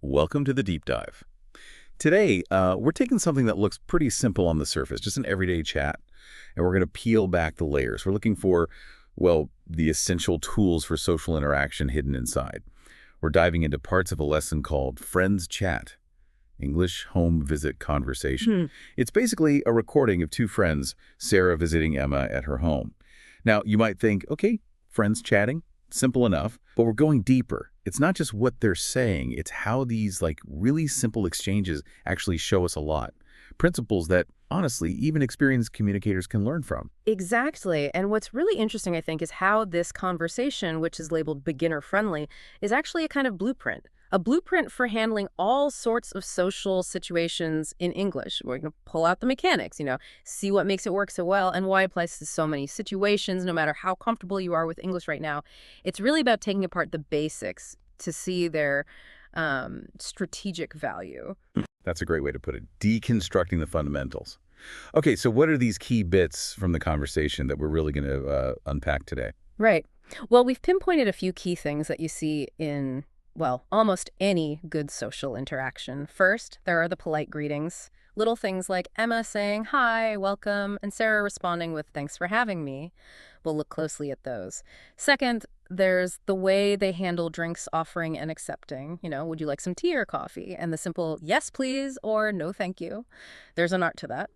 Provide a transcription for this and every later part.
Welcome to the deep dive. Today, we're taking something that looks pretty simple on the surface, just an everyday chat, and we're going to peel back the layers. We're looking for, well, the essential tools for social interaction hidden inside. We're diving into parts of a lesson called Friends Chat, English Home Visit Conversation. It's basically a recording of two friends, Sarah visiting Emma at her home. Now, you might think, okay, friends chatting, simple enough, but we're going deeper. It's not just what they're saying, it's how these really simple exchanges actually show us a lot. Principles that, honestly, even experienced communicators can learn from. Exactly. And what's really interesting, I think, is how this conversation, which is labeled beginner-friendly, is actually a kind of blueprint. A blueprint for handling all sorts of social situations in English. We're going to pull out the mechanics, see what makes it work so well and why it applies to so many situations, no matter how comfortable you are with English right now. It's really about taking apart the basics to see their strategic value. That's a great way to put it. Deconstructing the fundamentals. Okay, so what are these key bits from the conversation that we're really going to unpack today? Right. Well, we've pinpointed a few key things that you see in, well, almost any good social interaction. First, there are the polite greetings. Little things like Emma saying, "Hi, welcome," and Sarah responding with, "Thanks for having me." We'll look closely at those. Second, there's the way they handle drinks offering and accepting. Would you like some tea or coffee? And the simple, "Yes, please," or "No, thank you." There's an art to that.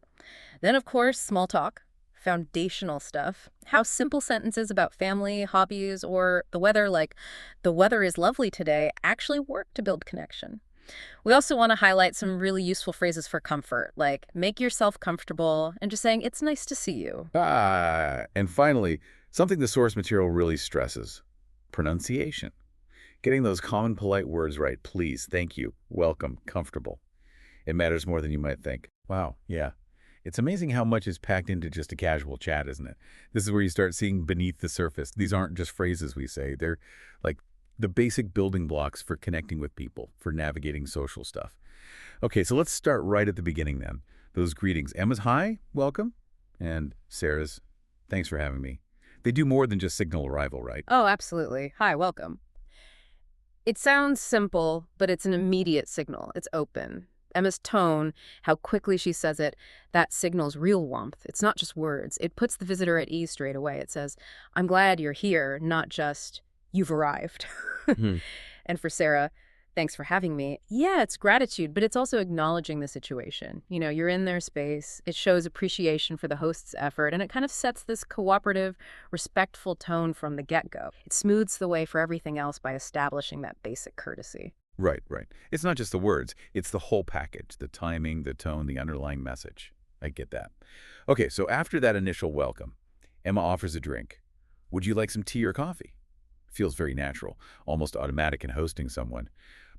Then, of course, small talk. Foundational stuff. How simple sentences about family, hobbies, or the weather, like "the weather is lovely today," actually work to build connection. We also want to highlight some really useful phrases for comfort, like "make yourself comfortable" and just saying "it's nice to see you." And finally, something the source material really stresses, pronunciation. Getting those common polite words right, please, thank you, welcome, comfortable. It matters more than you might think. Wow, yeah. It's amazing how much is packed into just a casual chat, isn't it? This is where you start seeing beneath the surface. These aren't just phrases we say. They're like the basic building blocks for connecting with people, for navigating social stuff. Okay, so let's start right at the beginning then. Those greetings. Emma's "hi, welcome," and Sarah's "thanks for having me." They do more than just signal arrival, right? Oh, absolutely. "Hi, welcome." It sounds simple, but it's an immediate signal. It's open. Emma's tone, how quickly she says it, that signals real warmth. It's not just words. It puts the visitor at ease straight away. It says, "I'm glad you're here," not just "you've arrived." Hmm. And for Sarah, "Thanks for having me." Yeah, it's gratitude, but it's also acknowledging the situation. You're in their space. It shows appreciation for the host's effort, and it kind of sets this cooperative, respectful tone from the get-go. It smooths the way for everything else by establishing that basic courtesy. Right, right. It's not just the words. It's the whole package, the timing, the tone, the underlying message. I get that. Okay, so after that initial welcome, Emma offers a drink. Would you like some tea or coffee? Feels very natural, almost automatic in hosting someone.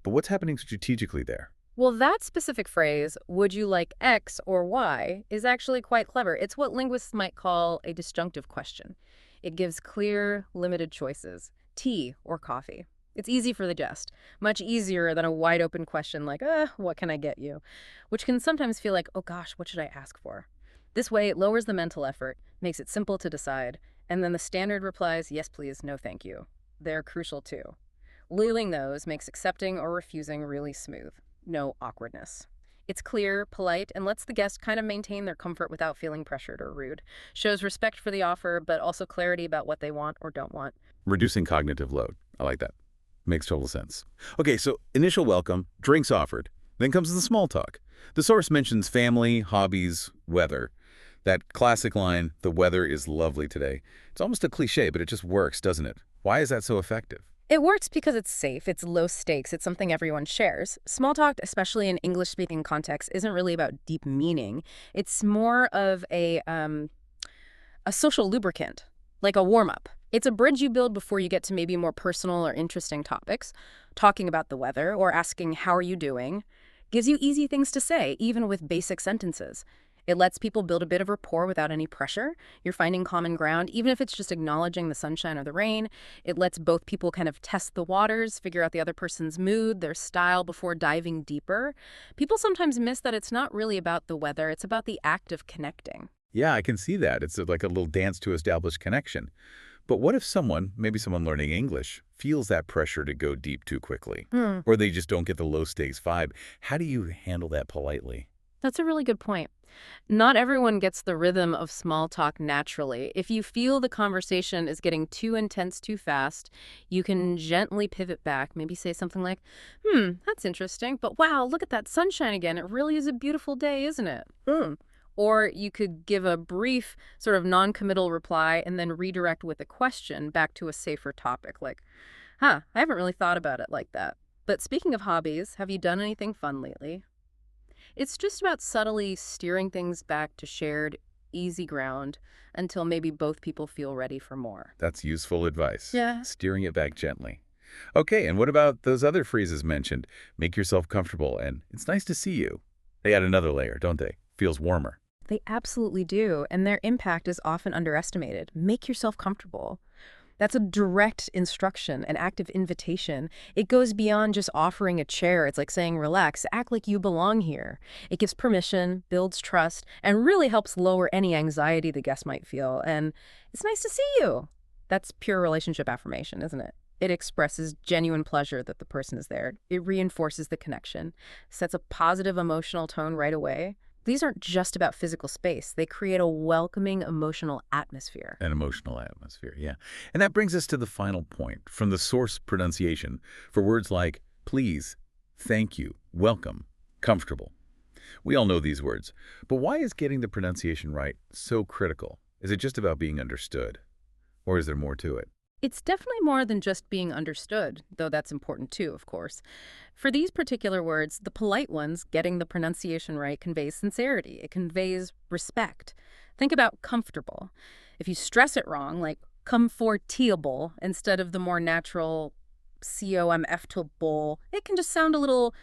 But what's happening strategically there? Well, that specific phrase, "would you like X or Y," is actually quite clever. It's what linguists might call a disjunctive question. It gives clear, limited choices, tea or coffee. It's easy for the guest, much easier than a wide-open question like, what can I get you?" Which can sometimes feel like, oh gosh, what should I ask for? This way, it lowers the mental effort, makes it simple to decide, and then the standard replies, "Yes, please, no, thank you." They're crucial too. Luling those makes accepting or refusing really smooth. No awkwardness. It's clear, polite, and lets the guest kind of maintain their comfort without feeling pressured or rude. Shows respect for the offer, but also clarity about what they want or don't want. Reducing cognitive load. I like that. Makes total sense. Okay, so initial welcome, drinks offered. Then comes the small talk. The source mentions family, hobbies, weather. That classic line, "the weather is lovely today." It's almost a cliche, but it just works, doesn't it? Why is that so effective? It works because it's safe, it's low stakes, it's something everyone shares. Small talk, especially in English-speaking contexts, isn't really about deep meaning. It's more of a social lubricant, like a warm-up. It's a bridge you build before you get to maybe more personal or interesting topics. Talking about the weather or asking "how are you doing" gives you easy things to say, even with basic sentences. It lets people build a bit of rapport without any pressure. You're finding common ground, even if it's just acknowledging the sunshine or the rain. It lets both people kind of test the waters, figure out the other person's mood, their style before diving deeper. People sometimes miss that it's not really about the weather, it's about the act of connecting. Yeah, I can see that. It's like a little dance to establish connection. But what if someone, maybe someone learning English, feels that pressure to go deep too quickly? Hmm. Or they just don't get the low-stakes vibe? How do you handle that politely? That's a really good point. Not everyone gets the rhythm of small talk naturally. If you feel the conversation is getting too intense too fast, you can gently pivot back, maybe say something like, that's interesting, but wow, look at that sunshine again. It really is a beautiful day, isn't it? Or you could give a brief, sort of non-committal reply and then redirect with a question back to a safer topic, like, I haven't really thought about it like that. But speaking of hobbies, have you done anything fun lately? It's just about subtly steering things back to shared, easy ground until maybe both people feel ready for more. That's useful advice. Yeah. Steering it back gently. Okay, and what about those other phrases mentioned? Make yourself comfortable, and it's nice to see you. They add another layer, don't they? Feels warmer. They absolutely do, and their impact is often underestimated. Make yourself comfortable. That's a direct instruction, an active invitation. It goes beyond just offering a chair. It's like saying, relax, act like you belong here. It gives permission, builds trust, and really helps lower any anxiety the guest might feel. And it's nice to see you. That's pure relationship affirmation, isn't it? It expresses genuine pleasure that the person is there. It reinforces the connection, sets a positive emotional tone right away. These aren't just about physical space. They create a welcoming emotional atmosphere. An emotional atmosphere, yeah. And that brings us to the final point from the source pronunciation for words like please, thank you, welcome, comfortable. We all know these words, but why is getting the pronunciation right so critical? Is it just about being understood, or is there more to it? It's definitely more than just being understood, though that's important too, of course. For these particular words, the polite ones, getting the pronunciation right conveys sincerity. It conveys respect. Think about comfortable. If you stress it wrong, like comfortable instead of the more natural comfortable, it can just sound a little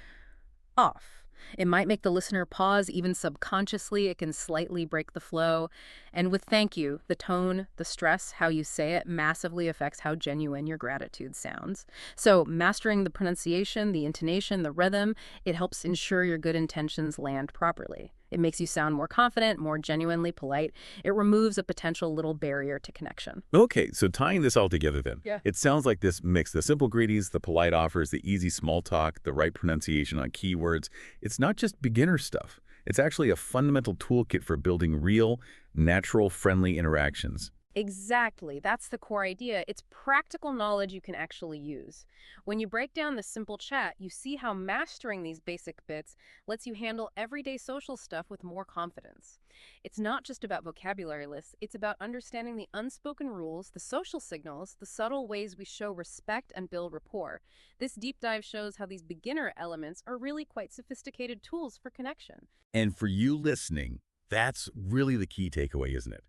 off. It might make the listener pause even subconsciously. It can slightly break the flow. And with thank you, the tone, the stress, how you say it massively affects how genuine your gratitude sounds. So mastering the pronunciation, the intonation, the rhythm, it helps ensure your good intentions land properly. It makes you sound more confident, more genuinely polite. It removes a potential little barrier to connection. Okay, so tying this all together then, Yeah. it sounds like this mix, the simple greetings, the polite offers, the easy small talk, the right pronunciation on keywords. It's not just beginner stuff. It's actually a fundamental toolkit for building real, natural, friendly interactions. Exactly. That's the core idea. It's practical knowledge you can actually use. When you break down the simple chat, you see how mastering these basic bits lets you handle everyday social stuff with more confidence. It's not just about vocabulary lists, it's about understanding the unspoken rules, the social signals, the subtle ways we show respect and build rapport. This deep dive shows how these beginner elements are really quite sophisticated tools for connection. And for you listening, that's really the key takeaway, isn't it?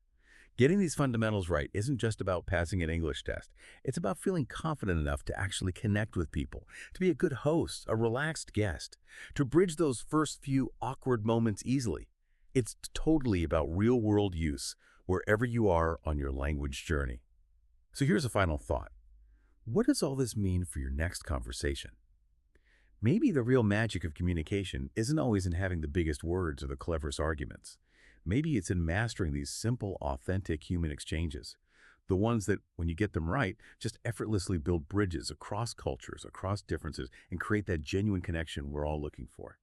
Getting these fundamentals right isn't just about passing an English test. It's about feeling confident enough to actually connect with people, to be a good host, a relaxed guest, to bridge those first few awkward moments easily. It's totally about real-world use wherever you are on your language journey. So here's a final thought. What does all this mean for your next conversation? Maybe the real magic of communication isn't always in having the biggest words or the cleverest arguments. Maybe it's in mastering these simple, authentic human exchanges. The ones that, when you get them right, just effortlessly build bridges across cultures, across differences, and create that genuine connection we're all looking for.